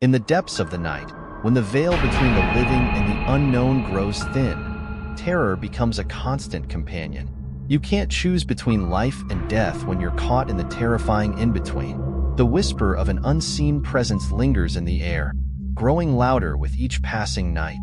In the depths of the night, when the veil between the living and the unknown grows thin, terror becomes a constant companion. You can't choose between life and death when you're caught in the terrifying in-between. The whisper of an unseen presence lingers in the air, growing louder with each passing night.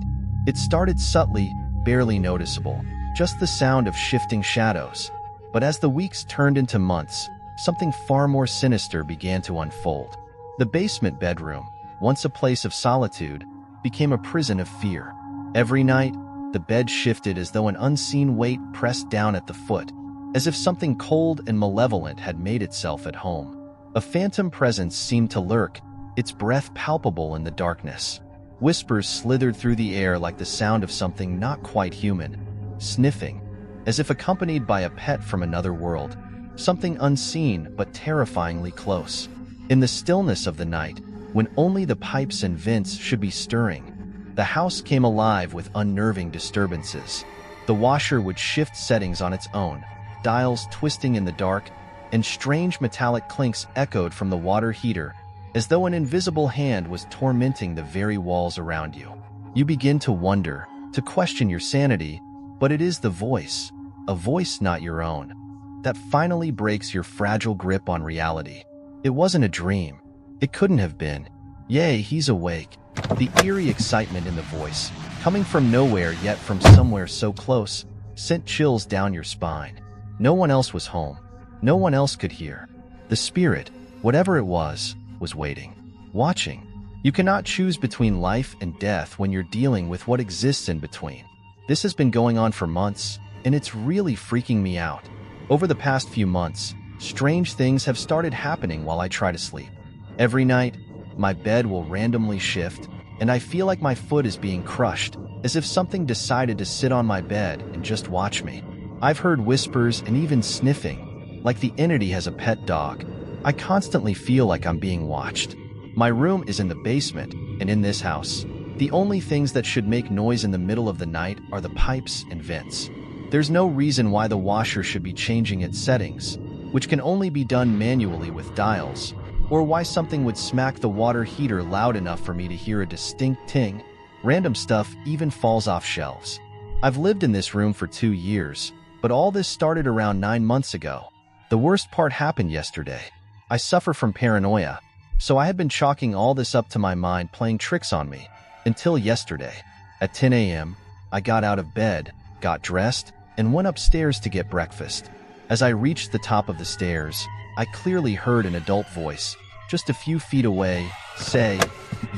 It started subtly, barely noticeable, just the sound of shifting shadows. But as the weeks turned into months, something far more sinister began to unfold. The basement bedroom, once a place of solitude, became a prison of fear. Every night, the bed shifted as though an unseen weight pressed down at the foot, as if something cold and malevolent had made itself at home. A phantom presence seemed to lurk, its breath palpable in the darkness. Whispers slithered through the air like the sound of something not quite human, sniffing, as if accompanied by a pet from another world, something unseen but terrifyingly close. In the stillness of the night, when only the pipes and vents should be stirring, the house came alive with unnerving disturbances. The washer would shift settings on its own, dials twisting in the dark, and strange metallic clinks echoed from the water heater, as though an invisible hand was tormenting the very walls around you. You begin to wonder, to question your sanity, but it is the voice, a voice not your own, that finally breaks your fragile grip on reality. It wasn't a dream. It couldn't have been. Yay, he's awake. The eerie excitement in the voice, coming from nowhere yet from somewhere so close, sent chills down your spine. No one else was home. No one else could hear. The spirit, whatever it was waiting, watching. You cannot choose between life and death when you're dealing with what exists in between. This has been going on for months, and it's really freaking me out. Over the past few months, strange things have started happening while I try to sleep. Every night, my bed will randomly shift, and I feel like my foot is being crushed, as if something decided to sit on my bed and just watch me. I've heard whispers and even sniffing, like the entity has a pet dog. I constantly feel like I'm being watched. My room is in the basement, and in this house, the only things that should make noise in the middle of the night are the pipes and vents. There's no reason why the washer should be changing its settings, which can only be done manually with dials, or why something would smack the water heater loud enough for me to hear a distinct ting. Random stuff even falls off shelves. I've lived in this room for 2 years, but all this started around 9 months ago. The worst part happened yesterday. I suffer from paranoia, so I had been chalking all this up to my mind playing tricks on me, until yesterday. At 10 a.m., I got out of bed, got dressed, and went upstairs to get breakfast. As I reached the top of the stairs, I clearly heard an adult voice, just a few feet away, say,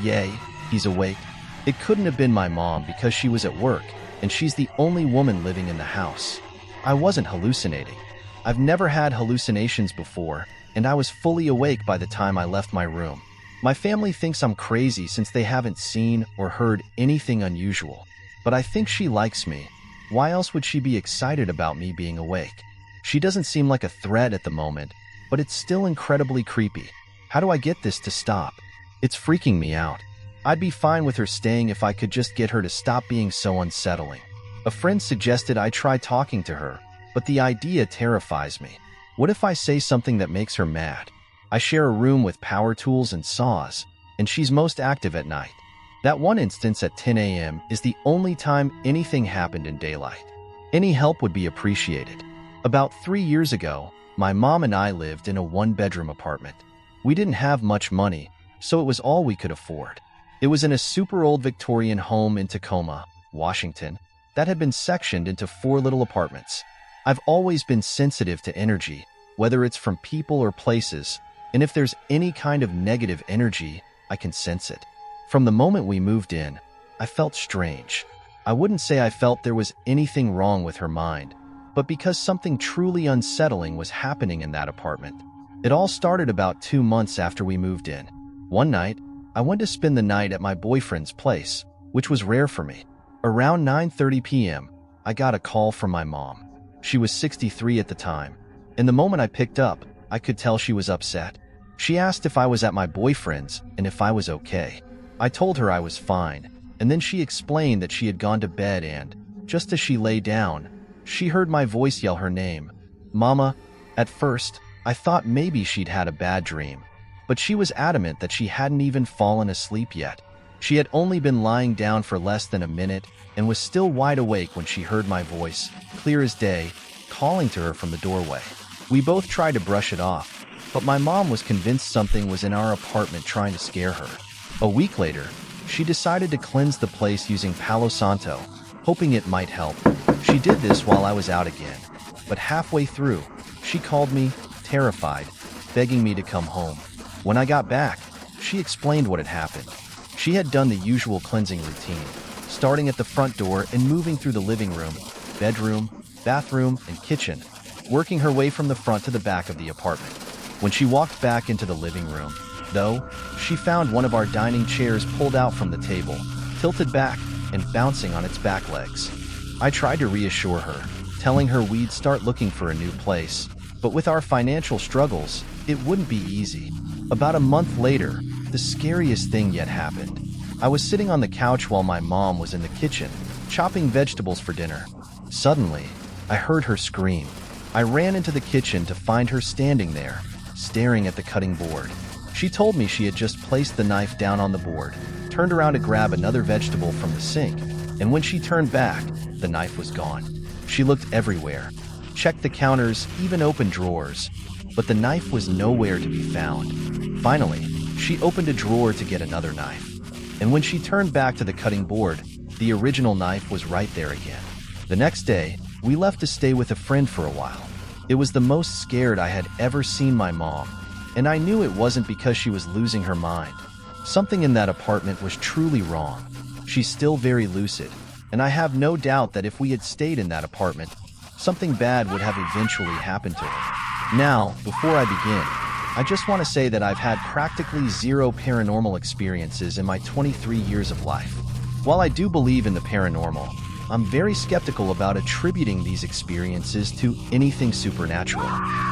"Yay, he's awake." It couldn't have been my mom because she was at work, and she's the only woman living in the house. I wasn't hallucinating. I've never had hallucinations before, and I was fully awake by the time I left my room. My family thinks I'm crazy since they haven't seen or heard anything unusual, but I think she likes me. Why else would she be excited about me being awake? She doesn't seem like a threat at the moment, but it's still incredibly creepy. How do I get this to stop? It's freaking me out. I'd be fine with her staying if I could just get her to stop being so unsettling. A friend suggested I try talking to her, but the idea terrifies me. What if I say something that makes her mad? I share a room with power tools and saws, and she's most active at night. That one instance at 10 a.m. is the only time anything happened in daylight. Any help would be appreciated. About 3 years ago, my mom and I lived in a one-bedroom apartment. We didn't have much money, so it was all we could afford. It was in a super old Victorian home in Tacoma, Washington, that had been sectioned into 4 little apartments. I've always been sensitive to energy, whether it's from people or places, and if there's any kind of negative energy, I can sense it. From the moment we moved in, I felt strange. I wouldn't say I felt there was anything wrong with her mind, but because something truly unsettling was happening in that apartment. It all started about 2 months after we moved in. One night, I went to spend the night at my boyfriend's place, which was rare for me. Around 9:30 p.m., I got a call from my mom. She was 63 at the time, and the moment I picked up, I could tell she was upset. She asked if I was at my boyfriend's and if I was okay. I told her I was fine, and then she explained that she had gone to bed and, just as she lay down, she heard my voice yell her name, "Mama." At first, I thought maybe she'd had a bad dream, but she was adamant that she hadn't even fallen asleep yet. She had only been lying down for less than a minute and was still wide awake when she heard my voice, clear as day, calling to her from the doorway. We both tried to brush it off, but my mom was convinced something was in our apartment trying to scare her. A week later, she decided to cleanse the place using Palo Santo, hoping it might help. She did this while I was out again, but halfway through, she called me, terrified, begging me to come home. When I got back, she explained what had happened. She had done the usual cleansing routine, starting at the front door and moving through the living room, bedroom, bathroom, and kitchen, working her way from the front to the back of the apartment. When she walked back into the living room, though, she found one of our dining chairs pulled out from the table, tilted back and bouncing on its back legs. I tried to reassure her, telling her we'd start looking for a new place, but with our financial struggles, it wouldn't be easy. About a month later, the scariest thing yet happened. I was sitting on the couch while my mom was in the kitchen, chopping vegetables for dinner. Suddenly, I heard her scream. I ran into the kitchen to find her standing there, staring at the cutting board. She told me she had just placed the knife down on the board, turned around to grab another vegetable from the sink, and when she turned back, the knife was gone. She looked everywhere, checked the counters, even opened drawers, but the knife was nowhere to be found. Finally, she opened a drawer to get another knife, and when she turned back to the cutting board, the original knife was right there again. The next day, we left to stay with a friend for a while. It was the most scared I had ever seen my mom, and I knew it wasn't because she was losing her mind. Something in that apartment was truly wrong. She's still very lucid, and I have no doubt that if we had stayed in that apartment, something bad would have eventually happened to her. Now, before I begin, I just want to say that I've had practically zero paranormal experiences in my 23 years of life. While I do believe in the paranormal, I'm very skeptical about attributing these experiences to anything supernatural.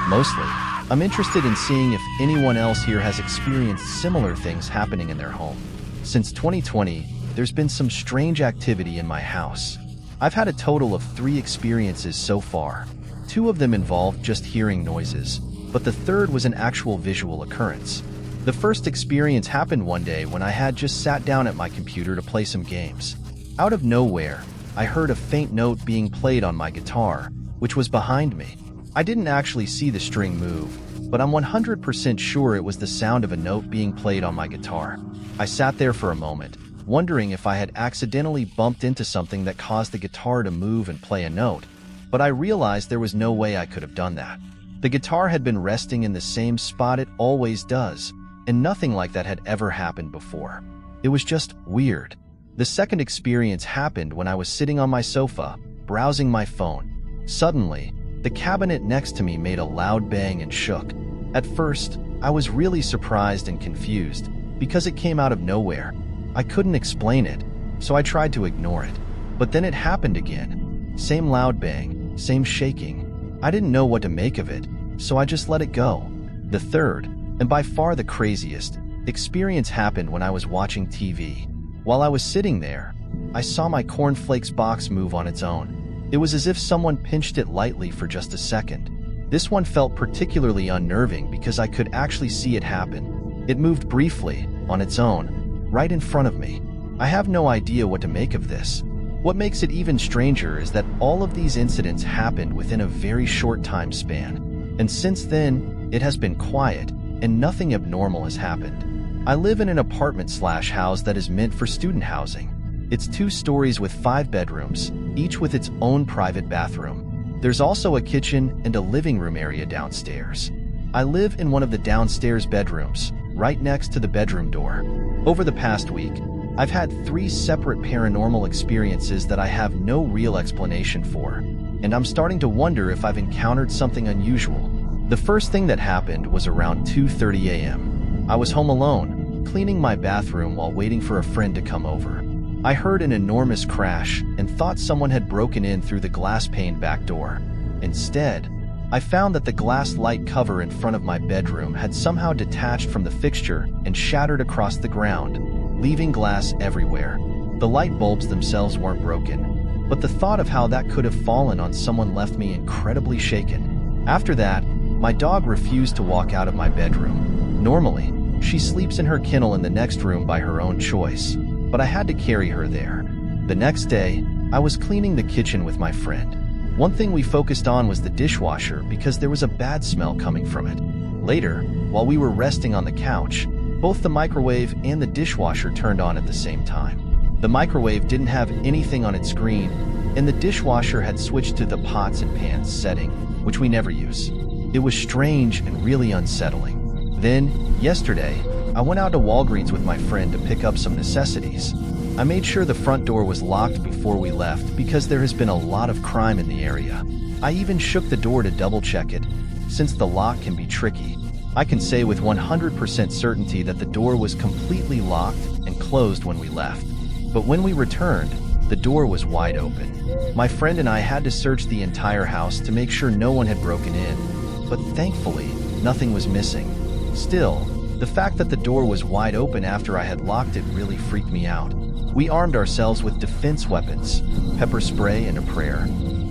Mostly, I'm interested in seeing if anyone else here has experienced similar things happening in their home. Since 2020, there's been some strange activity in my house. I've had a total of 3 experiences so far. 2 of them involved just hearing noises, but the third was an actual visual occurrence. The first experience happened one day when I had just sat down at my computer to play some games. Out of nowhere, I heard a faint note being played on my guitar, which was behind me. I didn't actually see the string move, but I'm 100% sure it was the sound of a note being played on my guitar. I sat there for a moment, wondering if I had accidentally bumped into something that caused the guitar to move and play a note, but I realized there was no way I could have done that. The guitar had been resting in the same spot it always does, and nothing like that had ever happened before. It was just weird. The second experience happened when I was sitting on my sofa, browsing my phone. Suddenly, the cabinet next to me made a loud bang and shook. At first, I was really surprised and confused, because it came out of nowhere. I couldn't explain it, so I tried to ignore it. But then it happened again. Same loud bang, same shaking. I didn't know what to make of it, so I just let it go. The third, and by far the craziest, experience happened when I was watching TV. While I was sitting there, I saw my cornflakes box move on its own. It was as if someone pinched it lightly for just a second. This one felt particularly unnerving because I could actually see it happen. It moved briefly, on its own, right in front of me. I have no idea what to make of this. What makes it even stranger is that all of these incidents happened within a very short time span. And since then, it has been quiet, and nothing abnormal has happened. I live in an apartment/house that is meant for student housing. It's 2 stories with 5 bedrooms, each with its own private bathroom. There's also a kitchen and a living room area downstairs. I live in one of the downstairs bedrooms, right next to the bedroom door. Over the past week, I've had 3 separate paranormal experiences that I have no real explanation for, and I'm starting to wonder if I've encountered something unusual. The first thing that happened was around 2:30 a.m. I was home alone, cleaning my bathroom while waiting for a friend to come over. I heard an enormous crash and thought someone had broken in through the glass pane back door. Instead, I found that the glass light cover in front of my bedroom had somehow detached from the fixture and shattered across the ground, leaving glass everywhere. The light bulbs themselves weren't broken, but the thought of how that could have fallen on someone left me incredibly shaken. After that, my dog refused to walk out of my bedroom. Normally, She sleeps in her kennel in the next room by her own choice, but I had to carry her there. The next day, I was cleaning the kitchen with my friend. One thing we focused on was the dishwasher because there was a bad smell coming from it. Later, while we were resting on the couch, both the microwave and the dishwasher turned on at the same time. The microwave didn't have anything on its screen, and the dishwasher had switched to the pots and pans setting, which we never use. It was strange and really unsettling. Then, yesterday, I went out to Walgreens with my friend to pick up some necessities. I made sure the front door was locked before we left because there has been a lot of crime in the area. I even shook the door to double-check it, since the lock can be tricky. I can say with 100% certainty that the door was completely locked and closed when we left. But when we returned, the door was wide open. My friend and I had to search the entire house to make sure no one had broken in, but thankfully, nothing was missing. Still, the fact that the door was wide open after I had locked it really freaked me out. We armed ourselves with defense weapons, pepper spray and a prayer,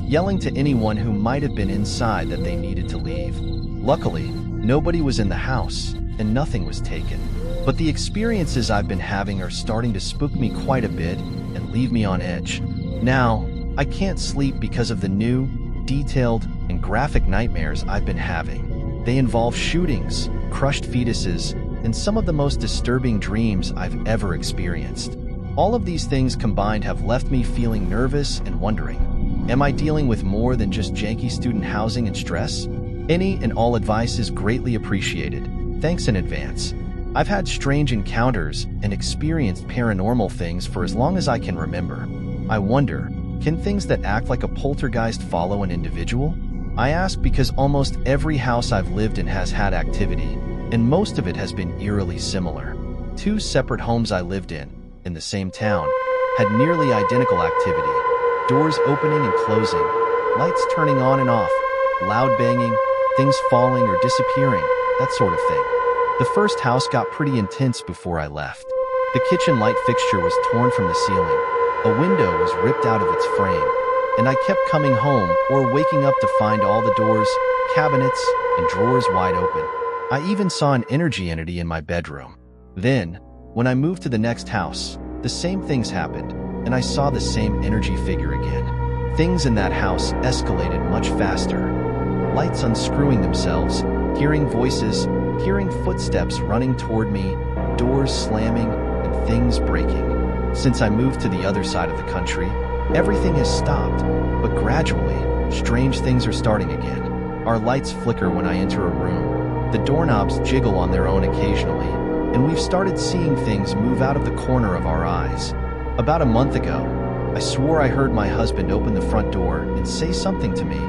yelling to anyone who might have been inside that they needed to leave. Luckily, nobody was in the house and nothing was taken. But the experiences I've been having are starting to spook me quite a bit and leave me on edge. Now, I can't sleep because of the new, detailed, and graphic nightmares I've been having. They involve shootings, crushed fetuses, and some of the most disturbing dreams I've ever experienced. All of these things combined have left me feeling nervous and wondering, am I dealing with more than just janky student housing and stress? Any and all advice is greatly appreciated. Thanks in advance. I've had strange encounters and experienced paranormal things for as long as I can remember. I wonder, can things that act like a poltergeist follow an individual? I ask because almost every house I've lived in has had activity, and most of it has been eerily similar. 2 separate homes I lived in the same town, had nearly identical activity. Doors opening and closing, lights turning on and off, loud banging, things falling or disappearing, that sort of thing. The first house got pretty intense before I left. The kitchen light fixture was torn from the ceiling. A window was ripped out of its frame, and I kept coming home or waking up to find all the doors, cabinets, and drawers wide open. I even saw an energy entity in my bedroom. Then, when I moved to the next house, the same things happened, and I saw the same energy figure again. Things in that house escalated much faster. Lights unscrewing themselves, hearing voices, hearing footsteps running toward me, doors slamming, and things breaking. Since I moved to the other side of the country, everything has stopped, but gradually, strange things are starting again. Our lights flicker when I enter a room. The doorknobs jiggle on their own occasionally, and we've started seeing things move out of the corner of our eyes. About a month ago, I swore I heard my husband open the front door and say something to me,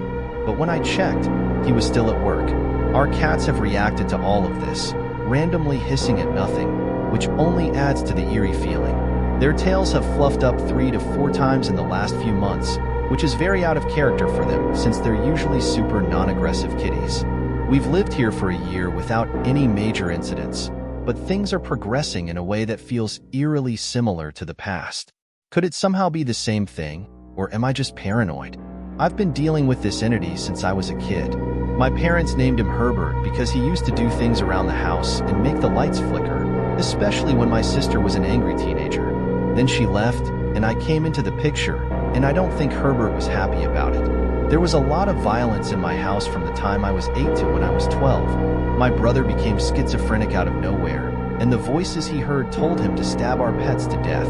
but when I checked, he was still at work. Our cats have reacted to all of this, randomly hissing at nothing, which only adds to the eerie feeling. Their tails have fluffed up 3 to 4 times in the last few months, which is very out of character for them since they're usually super non-aggressive kitties. We've lived here for a year without any major incidents, but things are progressing in a way that feels eerily similar to the past. Could it somehow be the same thing, or am I just paranoid? I've been dealing with this entity since I was a kid. My parents named him Herbert because he used to do things around the house and make the lights flicker, especially when my sister was an angry teenager. Then she left, and I came into the picture, and I don't think Herbert was happy about it. There was a lot of violence in my house from the time I was 8 to when I was 12. My brother became schizophrenic out of nowhere, and the voices he heard told him to stab our pets to death,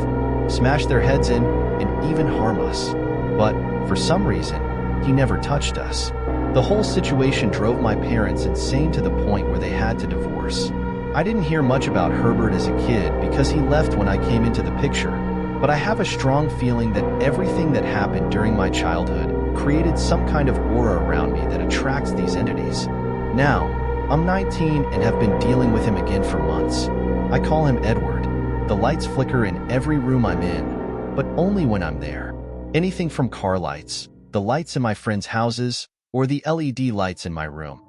smash their heads in, and even harm us. But, for some reason, he never touched us. The whole situation drove my parents insane to the point where they had to divorce. I didn't hear much about Herbert as a kid because he left when I came into the picture, but I have a strong feeling that everything that happened during my childhood created some kind of aura around me that attracts these entities. Now, I'm 19 and have been dealing with him again for months. I call him Edward. The lights flicker in every room I'm in, but only when I'm there. Anything from car lights, the lights in my friends' houses, or the LED lights in my room.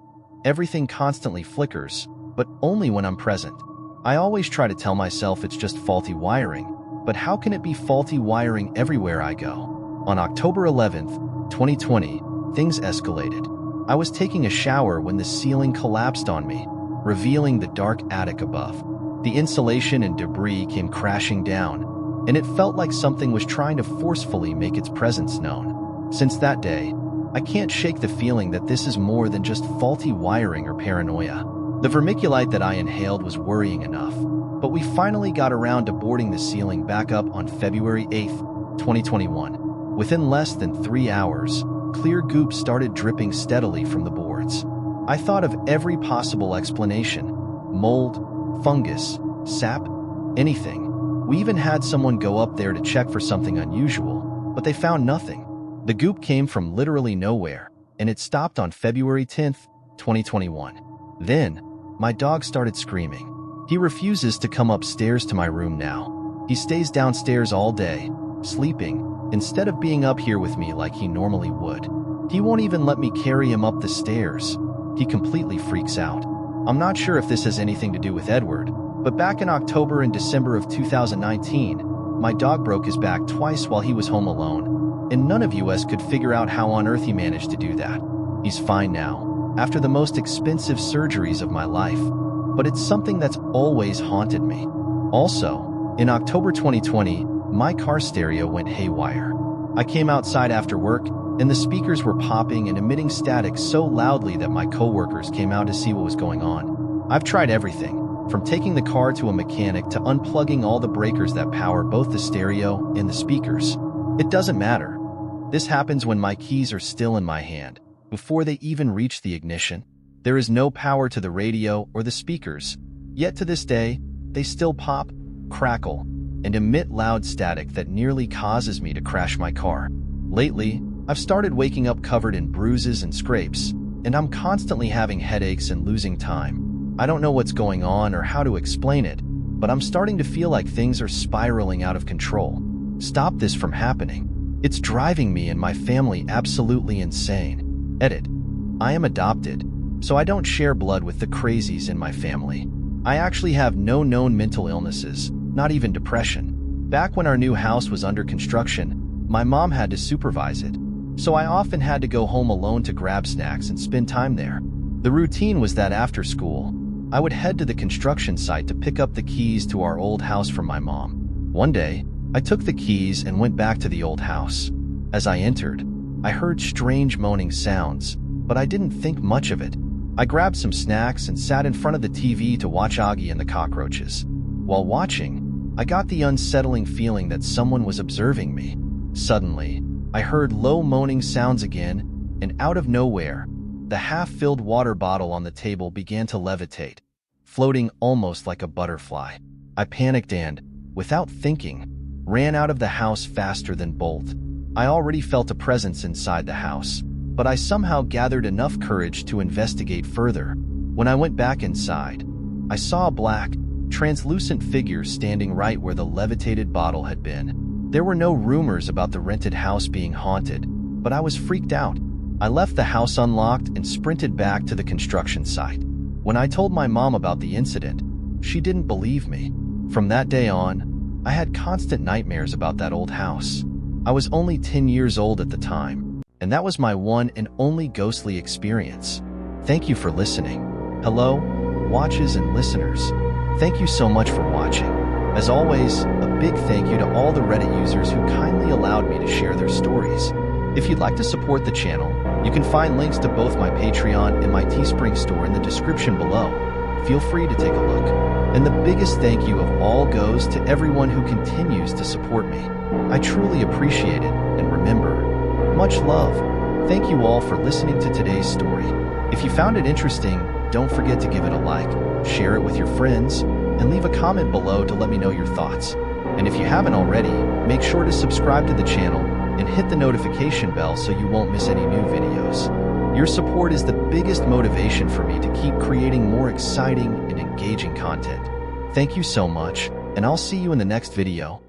Everything constantly flickers, but only when I'm present. I always try to tell myself it's just faulty wiring, but how can it be faulty wiring everywhere I go? On October 11th, 2020, things escalated. I was taking a shower when the ceiling collapsed on me, revealing the dark attic above. The insulation and debris came crashing down, and it felt like something was trying to forcefully make its presence known. Since that day, I can't shake the feeling that this is more than just faulty wiring or paranoia. The vermiculite that I inhaled was worrying enough, but we finally got around to boarding the ceiling back up on February 8th, 2021. Within less than 3 hours, clear goop started dripping steadily from the boards. I thought of every possible explanation: mold, fungus, sap, anything. We even had someone go up there to check for something unusual, but they found nothing. The goop came from literally nowhere, and it stopped on February 10th, 2021. Then, my dog started screaming. He refuses to come upstairs to my room now. He stays downstairs all day, sleeping, instead of being up here with me like he normally would. He won't even let me carry him up the stairs. He completely freaks out. I'm not sure if this has anything to do with Edward, but back in October and December of 2019, my dog broke his back twice while he was home alone, and none of us could figure out how on earth he managed to do that. He's fine now, after the most expensive surgeries of my life, but it's something that's always haunted me. Also, in October 2020, my car stereo went haywire. I came outside after work, and the speakers were popping and emitting static so loudly that my coworkers came out to see what was going on. I've tried everything, from taking the car to a mechanic to unplugging all the breakers that power both the stereo and the speakers. It doesn't matter. This happens when my keys are still in my hand, before they even reach the ignition. There is no power to the radio or the speakers, yet to this day, they still pop, crackle, and emit loud static that nearly causes me to crash my car. Lately, I've started waking up covered in bruises and scrapes, and I'm constantly having headaches and losing time. I don't know what's going on or how to explain it, but I'm starting to feel like things are spiraling out of control. Stop this from happening. It's driving me and my family absolutely insane. Edit. I am adopted, so I don't share blood with the crazies in my family. I actually have no known mental illnesses, not even depression. Back when our new house was under construction, my mom had to supervise it, so I often had to go home alone to grab snacks and spend time there. The routine was that after school, I would head to the construction site to pick up the keys to our old house from my mom. One day, I took the keys and went back to the old house. As I entered, I heard strange moaning sounds, but I didn't think much of it. I grabbed some snacks and sat in front of the TV to watch Augie and the cockroaches. While watching, I got the unsettling feeling that someone was observing me. Suddenly, I heard low moaning sounds again, and out of nowhere, the half-filled water bottle on the table began to levitate, floating almost like a butterfly. I panicked and, without thinking, ran out of the house faster than Bolt. I already felt a presence inside the house, but I somehow gathered enough courage to investigate further. When I went back inside, I saw a black, translucent figure standing right where the levitated bottle had been. There were no rumors about the rented house being haunted, but I was freaked out. I left the house unlocked and sprinted back to the construction site. When I told my mom about the incident, she didn't believe me. From that day on, I had constant nightmares about that old house. I was only 10 years old at the time, and that was my one and only ghostly experience. Thank you for listening. Hello, watchers and listeners. Thank you so much for watching. As always, a big thank you to all the Reddit users who kindly allowed me to share their stories. If you'd like to support the channel, you can find links to both my Patreon and my Teespring store in the description below. Feel free to take a look. And the biggest thank you of all goes to everyone who continues to support me. I truly appreciate it, and remember, much love. Thank you all for listening to today's story. If you found it interesting, don't forget to give it a like, share it with your friends, and leave a comment below to let me know your thoughts. And if you haven't already, make sure to subscribe to the channel and hit the notification bell so you won't miss any new videos. Your support is the biggest motivation for me to keep creating more exciting and engaging content. Thank you so much, and I'll see you in the next video.